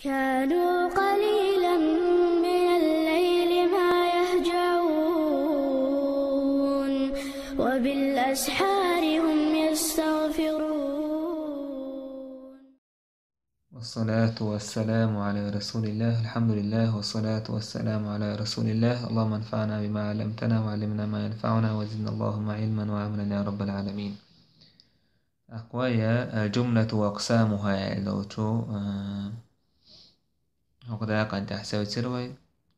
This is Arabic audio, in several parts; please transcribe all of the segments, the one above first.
كانوا قليلا من الليل ما يهجعون وبالأسحار هم يستغفرون. والصلاة والسلام على رسول الله. الحمد لله والصلاة والسلام على رسول الله. اللهم انفعنا بما علمتنا وعلمنا ما ينفعنا وزدنا اللهم علما وعملا يا رب العالمين. أقوايا جملة وأقسامها لو تو وقد قد تحسوي تروي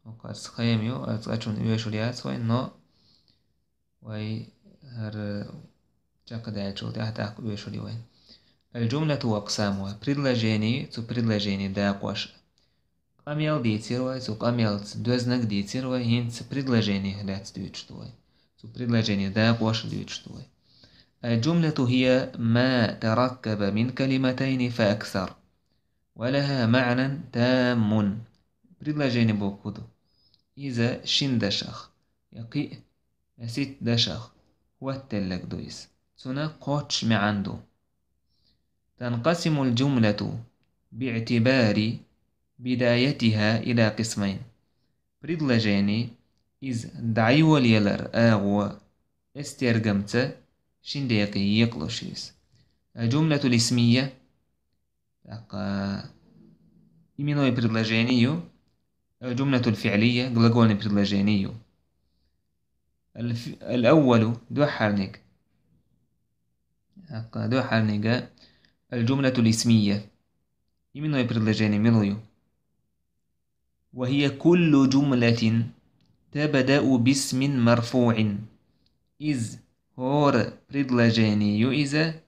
وقد سخيميو أتقشون يوشوليات وإنه وي هر جاقد يجو تحت يوشولي وين الجملة وأقسامها предложение to предложение داقواش قاميل ديتيروي تو قاميل دوزنك ديتيروي هينت предложение هلات ديوتشتوي تو предложение داقواش ديوتشتوي. الجملة هي ما تركب من كلمتين فأكثر ولها معنى تام. предложение بوكودو إذا شين دشخ يقي ست دشخ واتلك دويس تنا قوتش معندو. تنقسم الجملة باعتبار بدايتها إلى قسمين. предложение إذ دعيو اليلر أغو استرجمت شنديقي يقلوشيس. الجملة الاسمية إمينوي предложение. الجملة الفعلية глагольный предложение. الأول دو حرنك الجملة الاسمية إمينوي предложение ملويو وهي كل جملة تبدأ باسم مرفوع إذ هور предложение إذا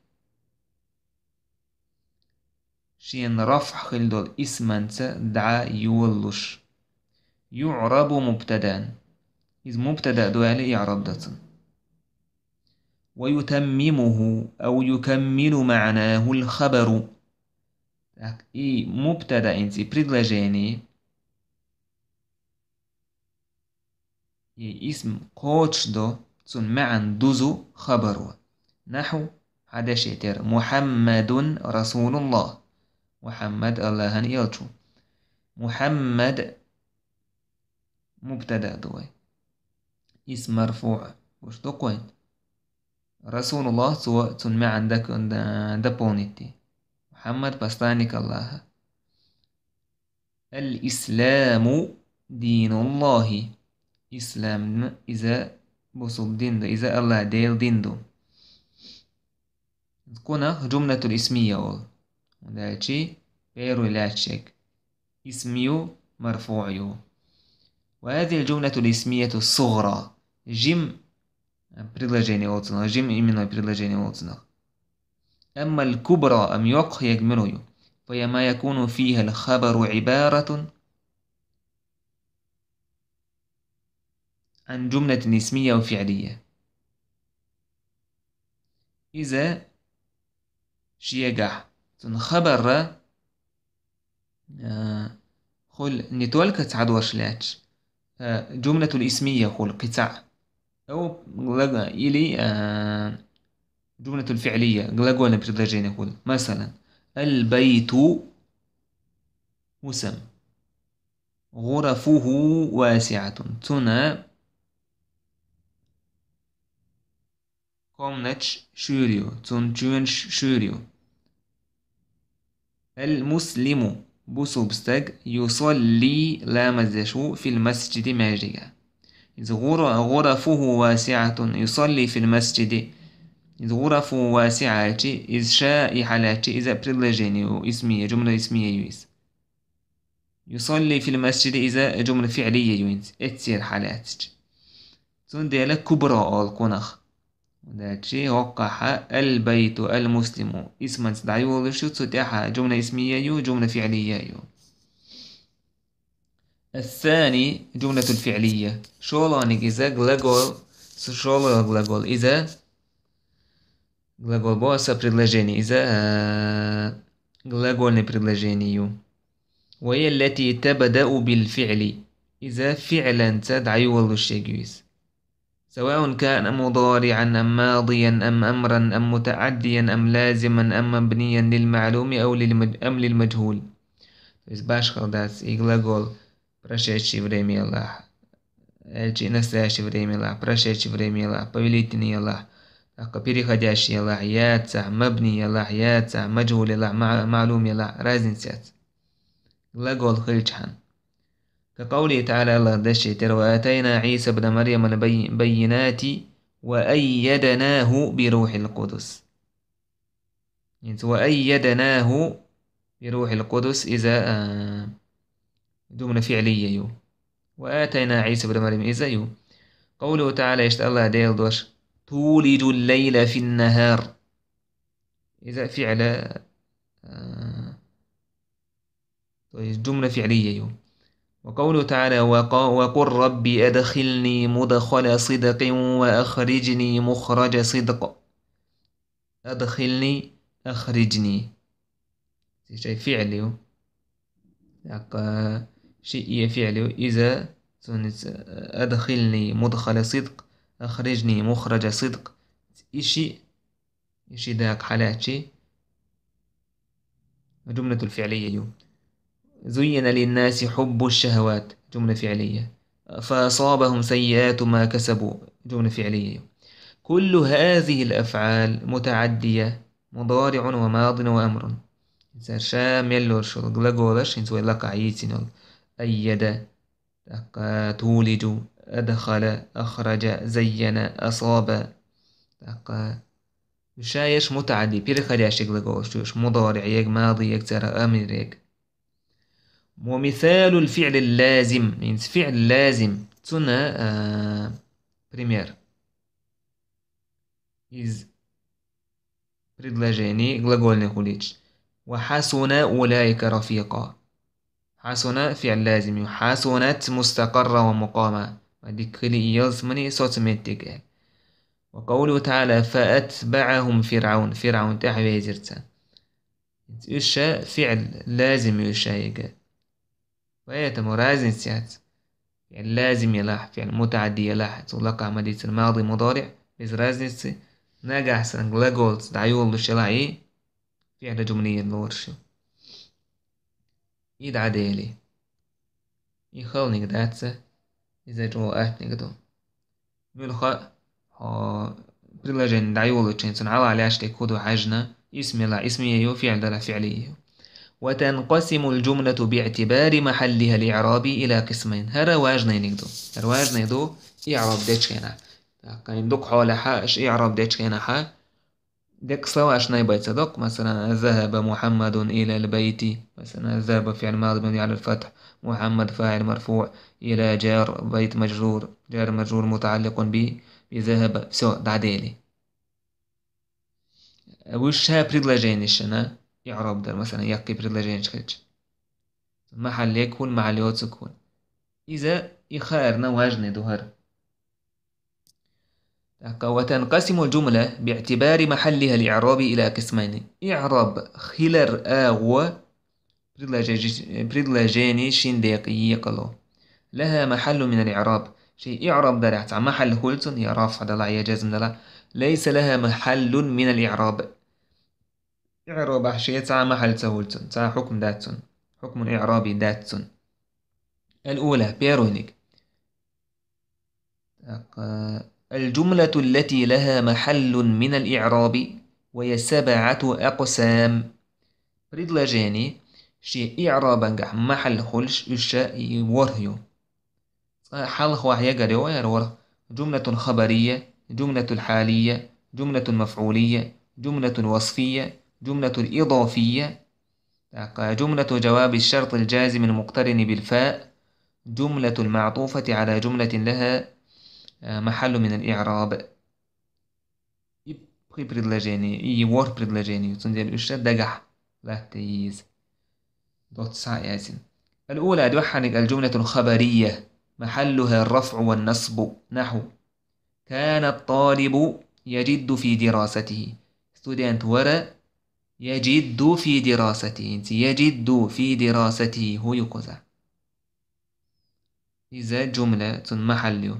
شين رفع خلدول اسما دعا يولش يعرب مبتدا إذ مبتدا دوالي يعرب داتن ويتممه أو يكمل معناه الخبر. إي مبتدا إنتي предложение اسم قوتش دو تون معن دوزو خبرو نحو حدشتر محمد رسول الله. محمد الله يلتو محمد مبتدا دوي اسم مرفوع وش دوكوين رسول الله تون معن دبونيتي محمد بستانك الله. الإسلام دين الله إسلام إذا بصب دين دو إذا الله ديل دين دو تكون جملة الاسمية أول وداتشي بيرو لاتشيك اسميو مرفوعيو. وهذه الجملة الاسمية الصغرى جيم предложение أوتنا جيم إمينو предложение أوتنا. أما الكبرى أم يق يجمنو فهي ما يكون فيها الخبر عبارة عن جملة اسمية وفعلية. إذا شيجح تنخبر خل نتولك تعدوش لاتش جملة الاسمية خل قطع أو إلي جملة الفعلية gлагольный предложение خل مثلا البيت مسم غرفه واسعة تنا komnać شوريو تون شوريو. المسلم بوسوبستج يصلي لامزشو في المسجد ماجيا. إذ غرفه واسعة يصلي في المسجد. إذ غرفه واسعة إذ شاء حالات إذا предложение اسمية جملة اسمية يويس. يصلي في المسجد إذا جملة فعلية يويس اتسير حالات تون ديالك كبرى القنخ وداتشي وقح البيت المسلم اسما تدعيو لشو تتاحة جملة اسمية يو جملة فعلية يو. الثاني جملة الفعلية شولانك إذا gлагol شولو gлагol إذا gлагol بواسا предложение إذا gлагольный предложение يو وهي التي تبدأ بالفعل إذا فعلا تدعيو للشيء سواء كان مضارعا أم ماضيا أم أمرا أم متعديا أم لازما أم مبنيا للمعلوم أم للمجهول. To jest bashkhaldac i glagol прошедший времени Аллах, настоящее время Аллах, прошедшее время Аллах, повелительный Аллах, переходящий Аллах, яца, мабни Аллах, яца, маджгул Аллах, معلوم Аллах, разница. Глагол хильчхан. كقوله تعالى الله دشتر وآتينا عيسى ابن مريم البينات وأيدناه بروح القدس. وأيدناه بروح القدس إذا جملة فعلية وآتينا عيسى ابن مريم إذا قوله تعالى يشتأ الله ديل دوش تولج الليل في النهار إذا فعل جملة فعلية وقوله تعالى وقل ربي أدخلني مدخل صدق وأخرجني مخرج صدق. أدخلني أخرجني شيء فعلي شيء فعلي إذا أدخلني مدخل صدق أخرجني مخرج صدق إشي داك حالات شيء جملة الفعلية زين للناس حب الشهوات جملة فعلية فأصابهم سيئات ما كسبوا جملة فعلية. كل هذه الأفعال متعدية مضارع وماض وأمر شامل لرشل غلاغولش إنسوي لك عيسين أيد تولج أدخل أخرج زين أصاب شايش متعدي بيرخداش غلاغولش مضارع يك ماضي يك ترى أمر يك. ومثال الفعل اللازم يعني فعل لازم تنا بريمير إز предложение глагольный хулич وحسن أولئك رفيقا. حسن فعل لازم حسنت مستقرة ومقامة وديك اللي يلزمني صوت متك. وقوله تعالى فأتبعهم فرعون تحوي زرتا إيش فعل لازم يشايق وهي مرازن سيات فعل لازم يلاح فعل متعدي يلاح تطلق عملية الماضي مضارع بس رازن نجح سن gлагол دعيول الشلاعي فعل جملية الورش إيد عدالي يخلنك داتسة إذا جوات نقدو ملخا بريلاجين دعيول الشنسن على عشتك كودو حاجنا اسمي فعل دلا فعلي. وتنقسم الجملة باعتبار محلها الإعرابي إلى قسمين. هذا واجنا يدو إعراب ديتش هنا كاين دوك حولها إيش إعراب ديتش هنا ديك سواش نايبايت صدق مثلا ذهب محمد إلى البيت مثلا ذهب فعل ماضي مبني على الفتح محمد فاعل مرفوع إلى جار بيت مجرور جار مجرور متعلق بذهب سواء دعديلي وشها بريدلاجينيش أنا إعراب در مثلا يقي بريدلاجينيش خلج محل يكون محل يوتسكون إذا إخارنا واجنا دوهر. وتنقسم الجملة باعتبار محلها الإعرابي إلى قسمين. إعراب خلر آغو بريدلاجيني شنديقي يقلو لها محل من الإعراب شيء إعراب دلع محل هولتون يا رافع دلع يا جزم دلع ليس لها محل من الإعراب. إعراب شيء تاع محل تهولتون تاع حكم داتون حكم إعرابي داتون. الأولى بيرونيك الجملة التي لها محل من الإعراب وهي 7 أقسام. بريدلاجيني شيء إعرابا نجح محل خلش يشاء يورهيو حال خواح يقريو يرور جملة خبرية جملة الحالية جملة مفعولية جملة وصفية جملة إضافية جملة جواب الشرط الجازم المقترن بالفاء جملة المعطوفة على جملة لها محل من الإعراب. يبقي بريدلاجيني يور بريدلاجيني تنزل الأشياء دقح لا تيز دوت ساعة ياسين. الأولى دوحنك الجملة الخبرية محلها الرفع والنصب نحو كان الطالب يجد في دراسته student ورا يجد في دراسته يجد في دراسته هو يقزع إذا جملة محل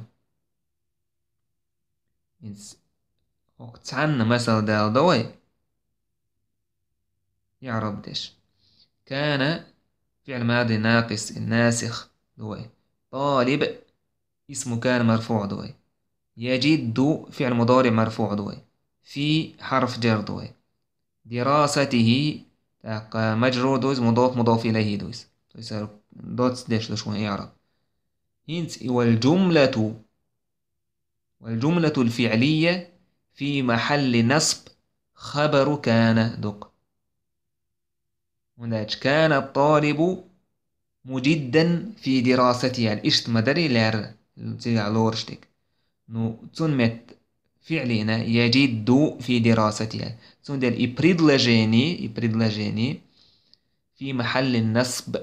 وقت عنا مثل دال دوي يعرب ديش كان فعل ماضي ناقص الناسخ دوي. طالب اسم كان مرفوع دوي. يجد فعل مضارع مرفوع دوي. في حرف جر دوي. دراسته مجرور دوز مضاف مضاف إليه دوز دوتس داش دوش وين يعرف هينت. والجملة الفعلية في محل نصب خبر كان دق. هناك كان الطالب مجدا في دراسته الإشت مدري لار تيجا لورشتك نو تنمت فعلنا يجد في دراسته تون ديال إبريد في محل النصب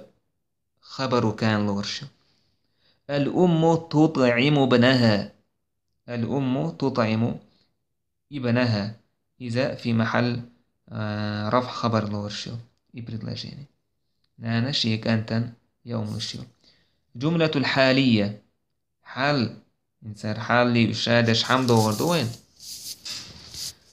خبر كان لورش. الأم تطعم ابنها. الأم تطعم ابنها إذا في محل رفع خبر لورش إبريد لاجيني نانا شيك أنتن يوم الشيو. جملة الحالية حال إنسان حال لي بشادش حمد وردوين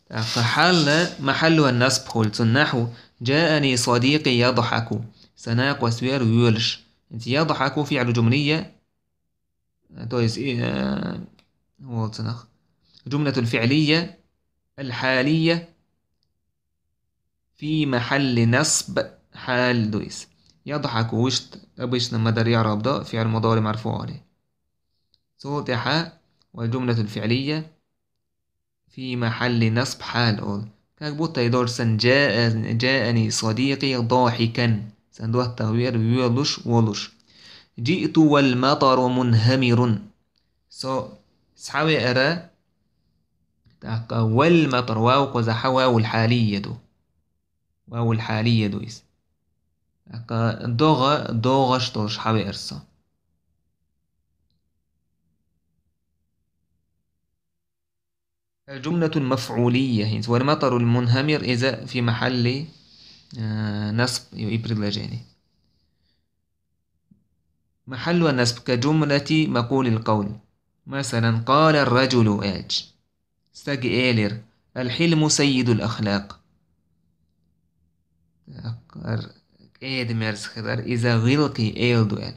فحال محلها النصب قلت النحو جاءني صديقي يضحك سناق وسوير يولش انت يضحك فعل جملية تويس هو جملة الفعلية الحالية في محل نصب حال دويس. يضحك وشت أبيش مدار يعرب ده فعل مضارع مرفوع عليه صوت حاء. والجملة الفعلية في محل نصب حال أول كاكبوت يدور سن جاءني صديقي ضاحكا سندوه التغوير يولش ولش. جئت والمطر منهمر سحاوي أرى والمطر واو قزح واو الحالية دويس دوغش تولش حاوي أرسا. الجملة المفعولية والمطر المنهمر إذا في محل نصب يبرد لجاني محل النصب كجملة مقول القول. مثلا قال الرجل استج إيلر الحلم سيد الأخلاق. إذا غلقي إيل دوال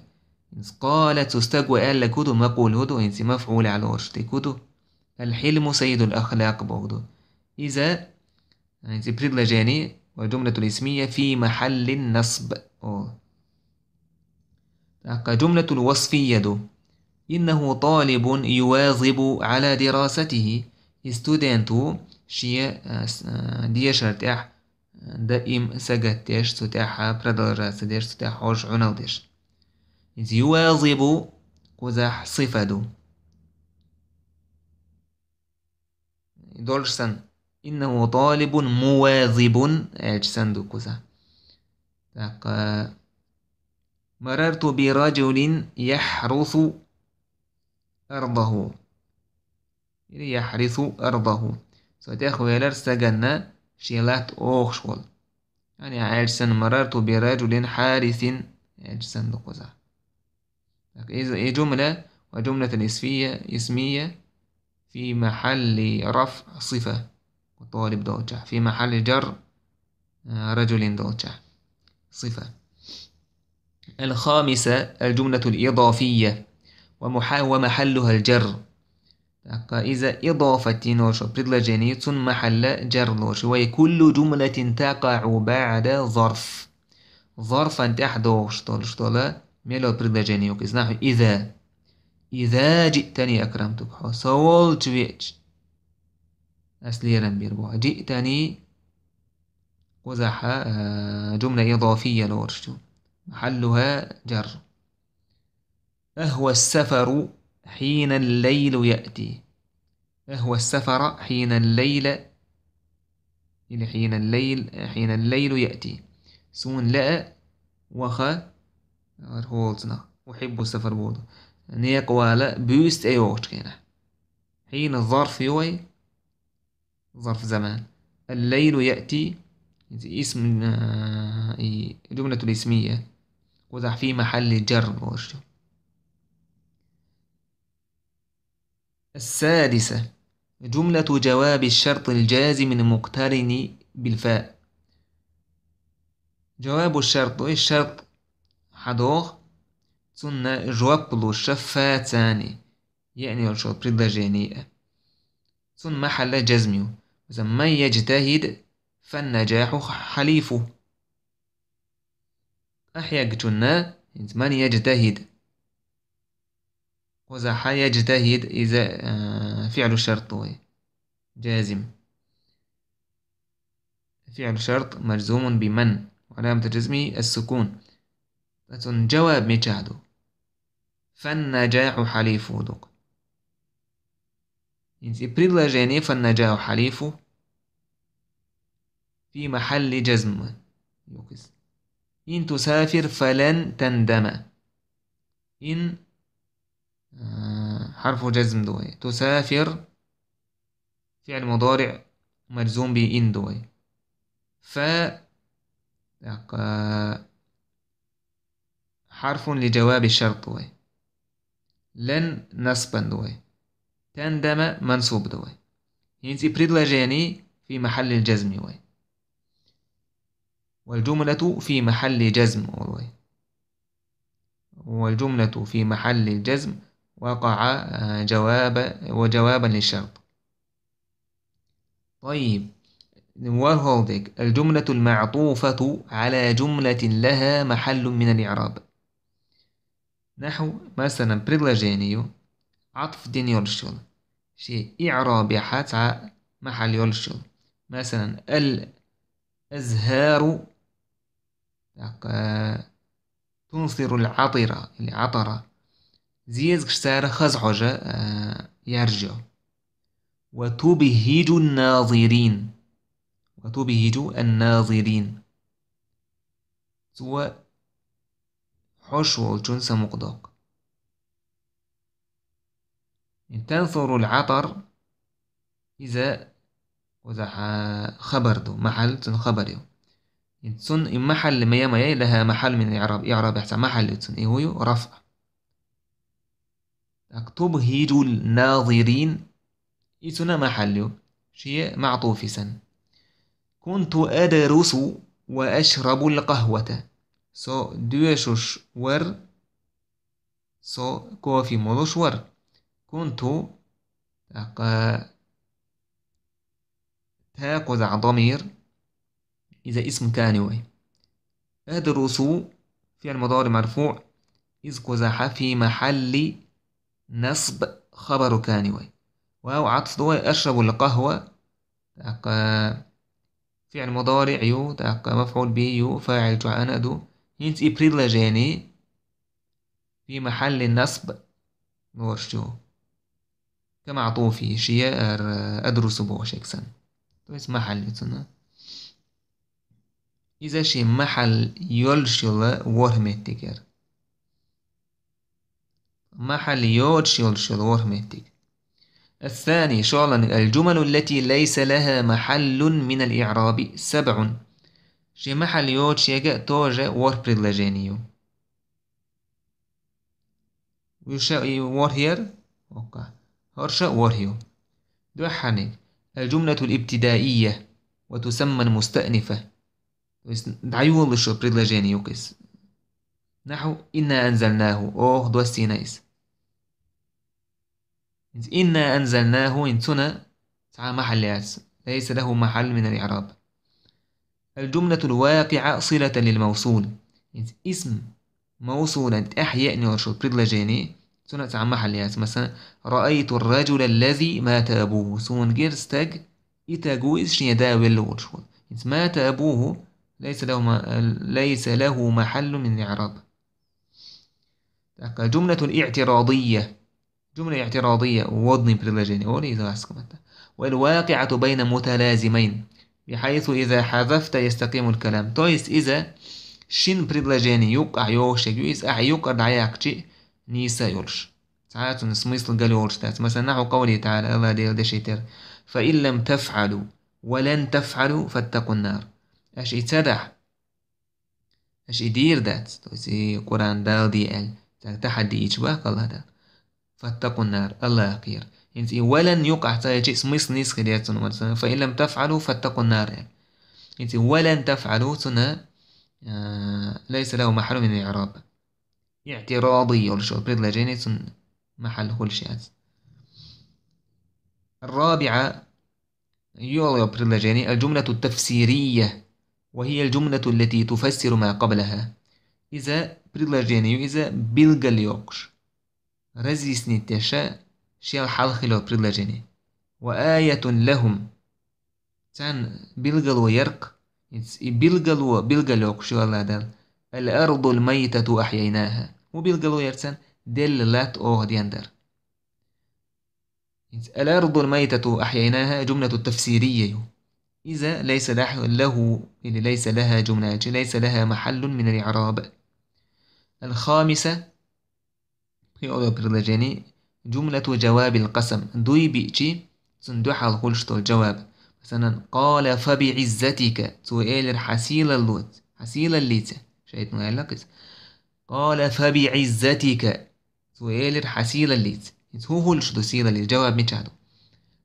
قالت استجوى إيل لكودو مقول هدو إنسي مفعول على ورشتي كودو الحلم سيد الأخلاق بوضو. إذا بريد لجاني وجملة الاسمية في محل النصب جملة الوصفية دو إنه طالب يواظب على دراسته ستودنتو شيء دي شرطح دائم سجتش ستاح برادر سديش ستاح حوش عنودش يواظب كوزح صفة دو دولشسن إنه طالب مواظب أجسندو كوزا. مررت برجل يحرث أرضه ستاخو يلر سجنا شيلات أوخشول يعني أجسن مررت برجل حارث أجسندو كوزا. إذا جملة وجملة الاسمية في محل رفع صفة وطالب دوجة في محل جر رجل دوجة صفة. الخامسة الجملة الإضافية ومحلها الجر. إذا إضافة نوش بريدلجاني محل جر نوش وكل جملة تقع بعد ظرفا تحدوش طول ميلو بريدلجاني وكذا إذا جئتني أكرمتك سولت بيج أسليرا بيربوها جئتني وزح جملة إضافية لورشتو محلها جر. أهوى السفر حين الليل يأتي. أهوى السفر حين الليل يأتي سون لا وخا هولتنا أحب السفر بوضو نيقوالا بيست أيوش كينا حين الظرف يوي ظرف زمان. الليل يأتي اسم جملة الاسمية وضع في محل جر ورشو. السادسة جملة جواب الشرط الجازم المقترن بالفاء. جواب الشرط hador تن جواب لو شفاتاني يعني الشو بريدلاجيني تن محل جزميو إذا من يجتهد فالنجاح حليفه أحياج جنا من يجتهد وإذا يجتهد إذا فعل الشرط جازم فعل شرط مجزوم بمن وعلامة جزمه السكون تن جواب ميشاهدو فالنجاح حليفه دوك إنتي بريدلاجيني فالنجاح حليفه في محل جزم يوكس إن تسافر فلن تندم إن حرف جزم دوي تسافر فعل مضارع مجزوم بإن دوي ف حرف لجواب الشرط دوي لن نصبا دوي تندم منصوب دوي ينتي بريدلاجيني في محل الجزم دوي والجملة في محل جزم والجملة في محل الجزم وقع جوابا للشرط. طيب وهولدك الجملة المعطوفة على جملة لها محل من الإعراب نحو مثلا بريدلاجينيو عطف دين يرشل شيء إعراب حتى محل يرشل مثلا الأزهار تنصر العطرة اللي عطرة زيز كشتار خزحجة يرجع وتبهج الناظرين سوى حشو الجنس مقدق تنثر العطر إذا خبر دو محل خبر يو تن محل ميا لها محل من إعراب يحتى محل تن إيهو رفع تبهج الناظرين إتنا محل شيء معطوف سن كنت أدرس وأشرب القهوة سو دوشش ور سو كوفي مولوش ور كنت تاخذ ضمير إذا اسم كانوي أدرس فعل مضارع مرفوع إذ قزح في محل نصب خبر كانوي واو عطف دوي أشرب القهوة فعل مضارع يو مفعول به يو فاعل أنا دو ينت بريدلاجيني في محل النصب نورشو كما عطوفي شيء أدرس بوشكسن تويس محل يتنا إذا شي محل يلشل ورمتكر محل يلشل ورمتك الثاني شغلا الجمل التي ليس لها محل من الإعراب 7 شي محل يوتشيغا توجا ور بريدلاجينيو ويشا ور هير اوكا هرشا ور هيو دو حاني الجملة الابتدائية وتسمى المستأنفة دعيو لشو بريدلاجينيو كيس نحو إنا أنزلناه دو السينايس إنا أنزلناه إنتنا تعا محلات ليس له محل من الإعراب الجملة الواقعة صلة للموصول اسم موصولا أحياء نورشو بريدلاجيني تنا تعا محلات مثلا رأيت الرجل الذي مات أبوه سون جيرستاج إتاجو إيش يداوي اللورشو مات أبوه ليس له محل من الإعراب جملة الاعتراضية جملة اعتراضية ووضني بريدلاجيني والواقعة بين متلازمين بحيث إذا حذفت يستقيم الكلام تويس إذا شين بريدلاجيني يوقع يوشك يويس يوقع دعياك نيسا يولش ساعات نسميصل قال يولش مثلا نحو قوله تعالى الله دي شيتر فإن لم تفعلوا ولن تفعلوا فاتقوا النار أش يتسدح أش يدير دات تويس قرآن دال دي ال تحدي إجباك الله دات فاتقوا النار الله يقير انت ولن يقع تاجي سميس نيس خدياتنا مثلا فإن لم تفعلوا فاتقوا النار يعني. انت ولن تفعلوا تنا ليس له محل من الإعراب اعتراضي يرشو بريدلاجيني سن محل كل شيء. الرابعة يوليو بريدلاجيني الجملة التفسيرية، وهي الجملة التي تفسر ما قبلها. إذا بريدلاجيني إذا بيلغاليوكش رزيسني تشا شيال حالخلو بريدلاجيني وآية لهم تان بيلغالو يرق بيلغالوك شو الله دال الأرض الميتة أحييناها وبيلغالو يرتان دلت أوه دياندر. الأرض الميتة أحييناها جملة تفسيرية إذا ليس ليس لها جملة ليس لها محل من الإعراب. الخامسة جملة جواب القسم دوي بيجي صندوح الخلشتو الجواب. مثلا قال فبعزتك سؤال حسيل اللوت حسيل الليت شايت مغلقت قال فبعزتك سؤال حسيل الليت هو خلشتو سيل اللي جواب ميشادو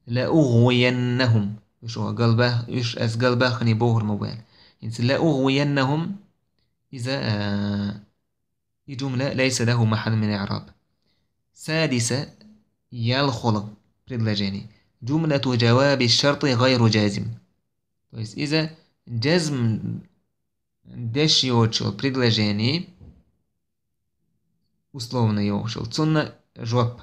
لأغوينهم إيش هو قلبه إيش أس قلبه خني بوهر موبايل لأغوينهم إذا جملة ليس له محل من إعراب. سادسة يالخلق بريدلاجيني جملة جواب الشرط غير جازم. إذا جزم داش يوتشو بريدلاجيني أسلوبنا يوشو تصنع جواب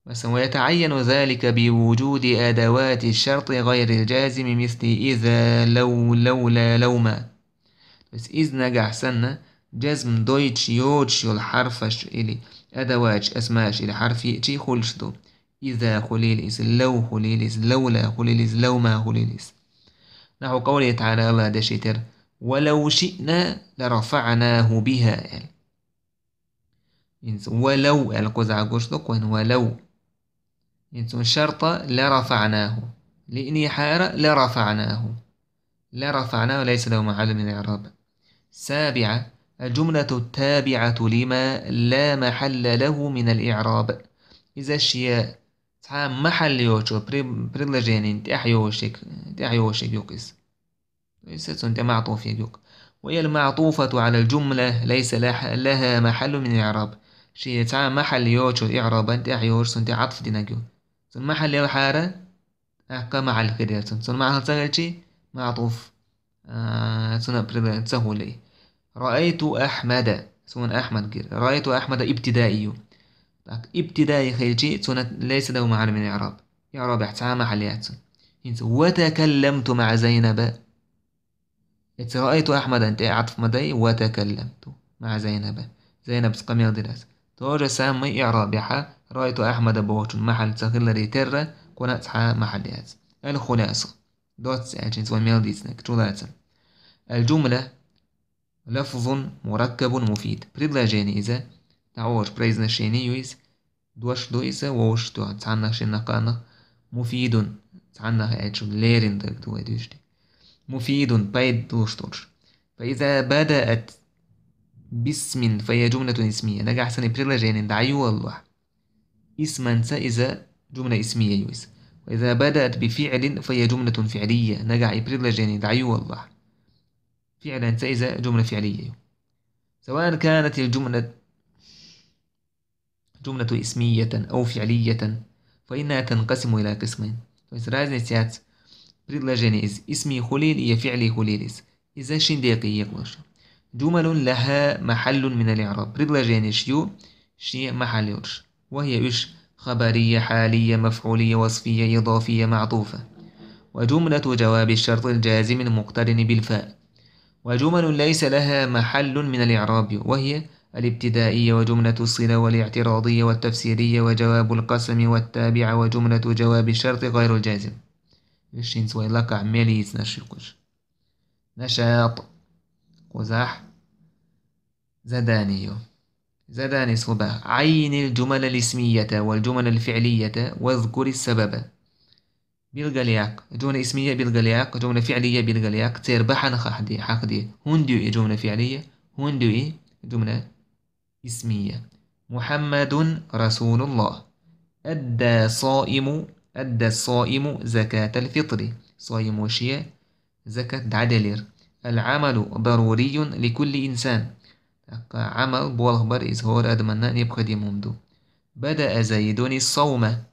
مثلا ويتعين ذلك بوجود أدوات الشرط غير الجازم مثل إذا لو لولا لوما. بس إذ نجح سنة جزم دويتش يوتشو الحرفش إلي أدوات أسماش إلى حرف يأتي خلشتو إذا خليليس لو خليليس لولا خليليس لوما خليليس. نحو قوله تعالى الله دشيتر ولو شئنا لرفعناه بها ولو القزع قشتك ولو شرطة لرفعناه لإني حارة لرفعناه ليس له محل من الإعراب. سابعة الجملة التابعة لما لا محل له من الإعراب. إذا الشيء تعام محل يوشو بريدلاجيني تحيوشك يوكس ليست أنت معطوف يوك وهي المعطوفة على الجملة ليس لها محل من الإعراب. شيء تعام محل يوشو إعرابا تحيوش أنت عطف ديناجو ثم محل الحارة أحكام على الخير ثم معها تغيرتي معطوف تسهل. رأيت أحمد سون أحمد غير رأيت أحمد ابتدائي ابتدائي خيلتي ليس له محل من الإعراب إعراب احتها محليات. وتكلمت مع زينب رأيت أحمد أنت عطف مدي وتكلمت مع زينب سقمي دراسة توجه سامي إعراب يحا رأيت أحمد بوش محل تغير ريتر كونت حا محليات. الخلاصة دوت ساعتين وميل ديسنك جولاتن الجملة لفظ مركب مفيد بريدلاجيني إذا تعوش بريزنا شيني يويس دوش دويسة ووش دو تعنا شينا قانا مفيد تعنا هيتشو ليرين دو يدوشتي مفيد بايد دوش دوش. فإذا بدأت باسم فهي جملة اسمية نجح سنة بريدلاجيني دعيو الله اسما إذا جملة اسمية يويس. وإذا بدأت بفعل فهي جملة فعلية نجح بريدلاجيني دعيو الله فعلا إذا جملة فعلية. سواء كانت الجملة جملة اسمية أو فعلية فإنها تنقسم إلى قسمين. فإذا بريدلاجيني اسمي خليل هي فعلي خليلس إذا شنديقي يقلش جمل لها محل من الإعراب بريدلاجيني شيء محل يرش وهي إيش خبرية حالية مفعولية وصفية إضافية معطوفة. وجملة جواب الشرط الجازم المقترن بالفاء. وجمل ليس لها محل من الإعراب وهي الابتدائية وجملة الصلة والاعتراضية والتفسيرية وجواب القسم والتابعة وجملة جواب الشرط غير الجازم. الشين سوي لك عماليس نشيقش نشاط قزح زداني صباح عين الجمل الاسمية والجمل الفعلية واذكر السبب. بالغلياق جملة اسمية بالغلياق جملة فعلية بالغلياق تربحنا حقدي هندو جملة فعلية هندو جملة اسمية. محمد رسول الله. أدى الصائم زكاة الفطر صائم وشيء زكاة عدلير. العمل ضروري لكل إنسان عمل بولغبر إظهار أدمنا نبقى دي ممدو. بدأ زيد الصوم.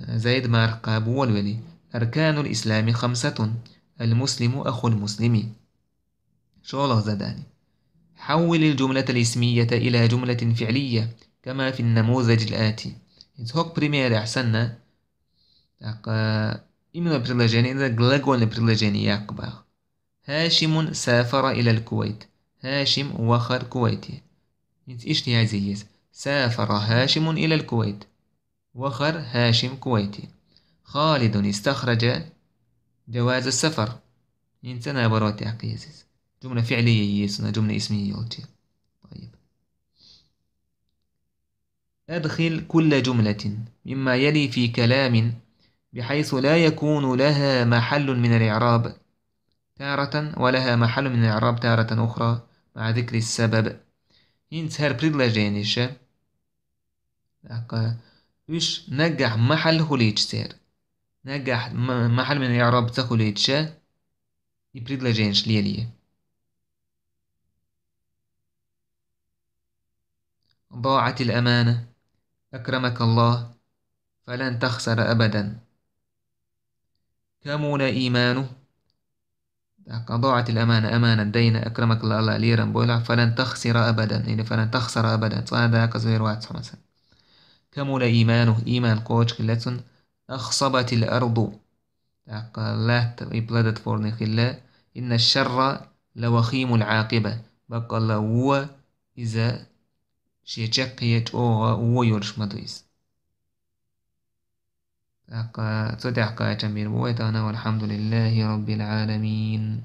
زيد ما رقاب والولي. أركان الإسلام 5. المسلم أخو المسلم. شو الله زداني. حول الجملة الاسمية إلى جملة فعلية كما في النموذج الآتي. هوك بريمير أحسننا إمنا بريلجاني إذا قلقون بريلجاني يقبع. هاشم سافر إلى الكويت. هاشم وخر كويتي. إيش عزيز. سافر هاشم إلى الكويت. وخر هاشم كويتي. خالد استخرج جواز السفر. إنسان برات عقيزيز. جملة فعلية يسنا جملة اسمية يوتي. طيب أدخل كل جملة مما يلي في كلام بحيث لا يكون لها محل من الإعراب تارة ولها محل من الإعراب تارة أخرى مع ذكر السبب. هنت هر بريدلاجينيش وش نجح محل هوليج سير نجح محل من الإعراب تخوليج بريدلاجينش ليليه. ضاعت الأمانة. أكرمك الله فلن تخسر أبدا. كمل إيمانه. ضاعت الأمانة أمانة دين أكرمك الله ليرا بولا فلن تخسر أبدا يعني فلن تخسر أبدا فهذا كزير واحد مثلا. كمل إيمانه إيمان قوش كلتون. أخصبت الأرض لا يبلدت فورني خلا. إن الشر لوخيم العاقبة بقى الله هو إذا شيء هو يرش مدويس. صدق جميل بويتانا والحمد لله رب العالمين.